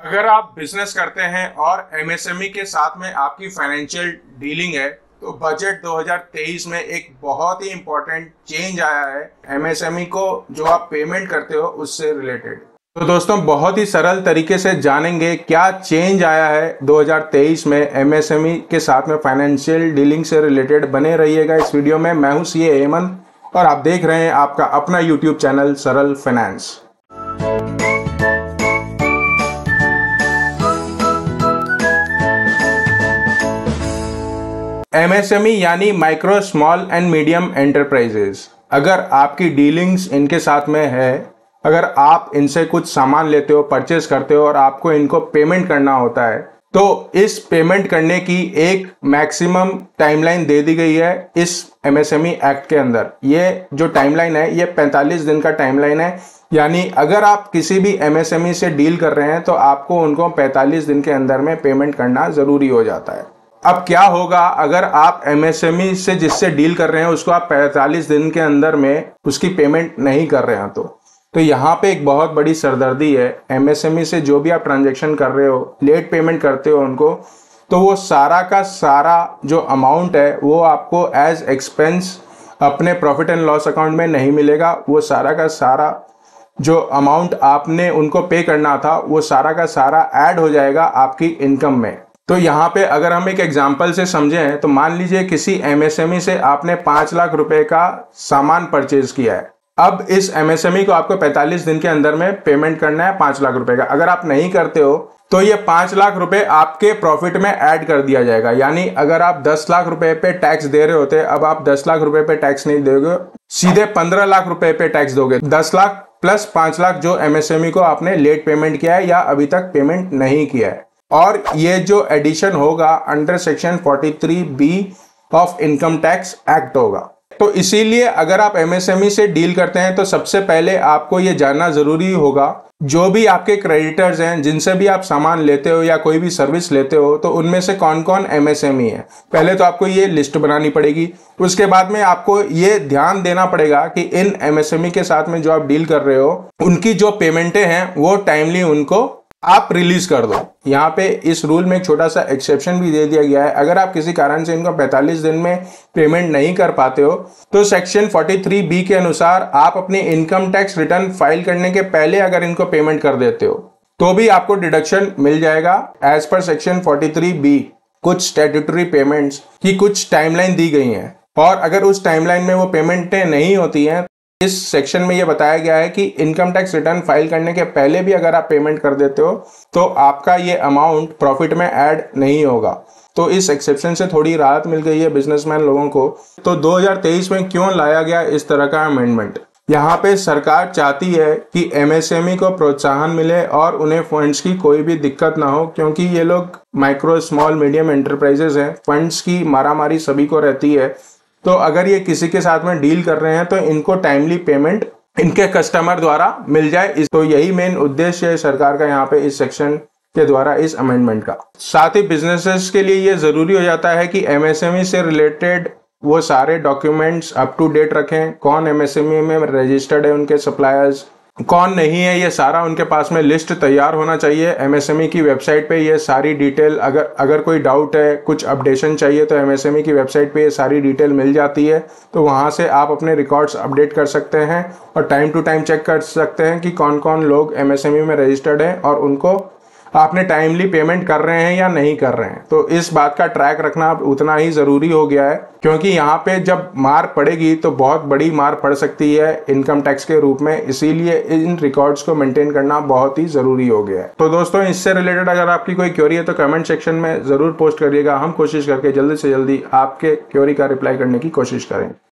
अगर आप बिजनेस करते हैं और एमएसएमई के साथ में आपकी फाइनेंशियल डीलिंग है तो बजट 2023 में एक बहुत ही इंपॉर्टेंट चेंज आया है एमएसएमई को जो आप पेमेंट करते हो उससे रिलेटेड। तो दोस्तों बहुत ही सरल तरीके से जानेंगे क्या चेंज आया है 2023 में एमएसएमई के साथ में फाइनेंशियल डीलिंग से रिलेटेड। बने रहिएगा इस वीडियो में। मैं हूं सीए हेमंत और आप देख रहे हैं आपका अपना यूट्यूब चैनल सरल फाइनेंस। एमएसएमई यानी micro small and medium enterprises. अगर आपकी डीलिंग्स इनके साथ में है, अगर आप इनसे कुछ सामान लेते हो, परचेस करते हो और आपको इनको पेमेंट करना होता है तो इस पेमेंट करने की एक मैक्सिमम टाइमलाइन दे दी गई है इस एमएसएमई एक्ट के अंदर। ये जो टाइमलाइन है ये 45 दिन का टाइमलाइन है, यानी अगर आप किसी भी एमएसएमई से डील कर रहे हैं तो आपको उनको 45 दिन के अंदर में पेमेंट करना जरूरी हो जाता है। अब क्या होगा अगर आप एमएसएमई से जिससे डील कर रहे हैं उसको आप 45 दिन के अंदर में उसकी पेमेंट नहीं कर रहे हैं तो यहाँ पे एक बहुत बड़ी सरदर्दी है। एमएसएमई से जो भी आप ट्रांजैक्शन कर रहे हो, लेट पेमेंट करते हो उनको, तो वो सारा का सारा जो अमाउंट है वो आपको एज एक्सपेंस अपने प्रॉफिट एंड लॉस अकाउंट में नहीं मिलेगा। वो सारा का सारा जो अमाउंट आपने उनको पे करना था वो सारा का सारा ऐड हो जाएगा आपकी इनकम में। तो यहाँ पे अगर हम एक एग्जांपल से समझें तो मान लीजिए किसी एमएसएमई से आपने 5 लाख रुपए का सामान परचेज किया है। अब इस एमएसएमई को आपको 45 दिन के अंदर में पेमेंट करना है 5 लाख रुपए का। अगर आप नहीं करते हो तो ये 5 लाख रुपए आपके प्रॉफिट में ऐड कर दिया जाएगा। यानी अगर आप 10 लाख रुपए पे टैक्स दे रहे होते, अब आप 10 लाख रुपए पे टैक्स नहीं दोगे, सीधे 15 लाख रुपए पे टैक्स दोगे। 10 लाख प्लस 5 लाख जो एमएसएमई को आपने लेट पेमेंट किया है या अभी तक पेमेंट नहीं किया है। और ये जो एडिशन होगा under section 43B of income tax act होगा। तो इसीलिए अगर आप एमएसएमई से डील करते हैं तो सबसे पहले आपको ये जानना जरूरी होगा जो भी आपके क्रेडिटर्स हैं, जिनसे भी आप सामान लेते हो या कोई भी सर्विस लेते हो, तो उनमें से कौन कौन एमएसएमई है। पहले तो आपको ये लिस्ट बनानी पड़ेगी। उसके बाद में आपको ये ध्यान देना पड़ेगा कि इन एमएसएमई के साथ में जो आप डील कर रहे हो उनकी जो पेमेंटें हैं वो टाइमली उनको आप रिलीज कर दो। यहाँ पे इस रूल में एक छोटा सा एक्सेप्शन भी दे दिया गया है। अगर आप किसी कारण से इनको 45 दिन में पेमेंट नहीं कर पाते हो तो सेक्शन 43B के अनुसार आप अपनी इनकम टैक्स रिटर्न फाइल करने के पहले अगर इनको पेमेंट कर देते हो तो भी आपको डिडक्शन मिल जाएगा एज पर सेक्शन 43B। कुछ स्टैट्यूटरी पेमेंट्स की कुछ टाइमलाइन दी गई है और अगर उस टाइमलाइन में वो पेमेंटें नहीं होती हैं, इस सेक्शन में ये बताया गया है कि इनकम टैक्स रिटर्न फाइल करने के पहले भी अगर आप पेमेंट कर देते हो तो आपका ये अमाउंट प्रॉफिट में ऐड नहीं होगा। तो इस एक्सेप्शन से थोड़ी राहत मिल गई है बिजनेसमैन लोगों को। तो 2023 में क्यों लाया गया इस तरह का अमेंडमेंट? यहाँ पे सरकार चाहती है कि एमएसएमई को प्रोत्साहन मिले और उन्हें फंड्स की कोई भी दिक्कत ना हो, क्योंकि ये लोग माइक्रो स्मॉल मीडियम एंटरप्राइजेज हैं। फंड्स की मारामारी सभी को रहती है। तो अगर ये किसी के साथ में डील कर रहे हैं तो इनको टाइमली पेमेंट इनके कस्टमर द्वारा मिल जाए। तो यही मेन उद्देश्य है सरकार का यहाँ पे इस सेक्शन के द्वारा इस अमेंडमेंट का। साथ ही बिजनेसेस के लिए ये जरूरी हो जाता है कि एमएसएमई से रिलेटेड वो सारे डॉक्यूमेंट्स अप टू डेट रखें। कौन एमएसएमई में रजिस्टर्ड है, उनके सप्लायर्स कौन नहीं है, ये सारा उनके पास में लिस्ट तैयार होना चाहिए। एमएसएमई की वेबसाइट पे ये सारी डिटेल, अगर कोई डाउट है, कुछ अपडेशन चाहिए तो एमएसएमई की वेबसाइट पे ये सारी डिटेल मिल जाती है। तो वहाँ से आप अपने रिकॉर्ड्स अपडेट कर सकते हैं और टाइम टू टाइम चेक कर सकते हैं कि कौन कौन लोग एमएसएमई में रजिस्टर्ड हैं और उनको आपने टाइमली पेमेंट कर रहे हैं या नहीं कर रहे हैं। तो इस बात का ट्रैक रखना अब उतना ही ज़रूरी हो गया है, क्योंकि यहाँ पे जब मार पड़ेगी तो बहुत बड़ी मार पड़ सकती है इनकम टैक्स के रूप में। इसीलिए इन रिकॉर्ड्स को मेंटेन करना बहुत ही ज़रूरी हो गया है। तो दोस्तों इससे रिलेटेड अगर आपकी कोई क्वेरी है तो कमेंट सेक्शन में ज़रूर पोस्ट करिएगा। हम कोशिश करके जल्दी से जल्दी आपके क्वेरी का रिप्लाई करने की कोशिश करें।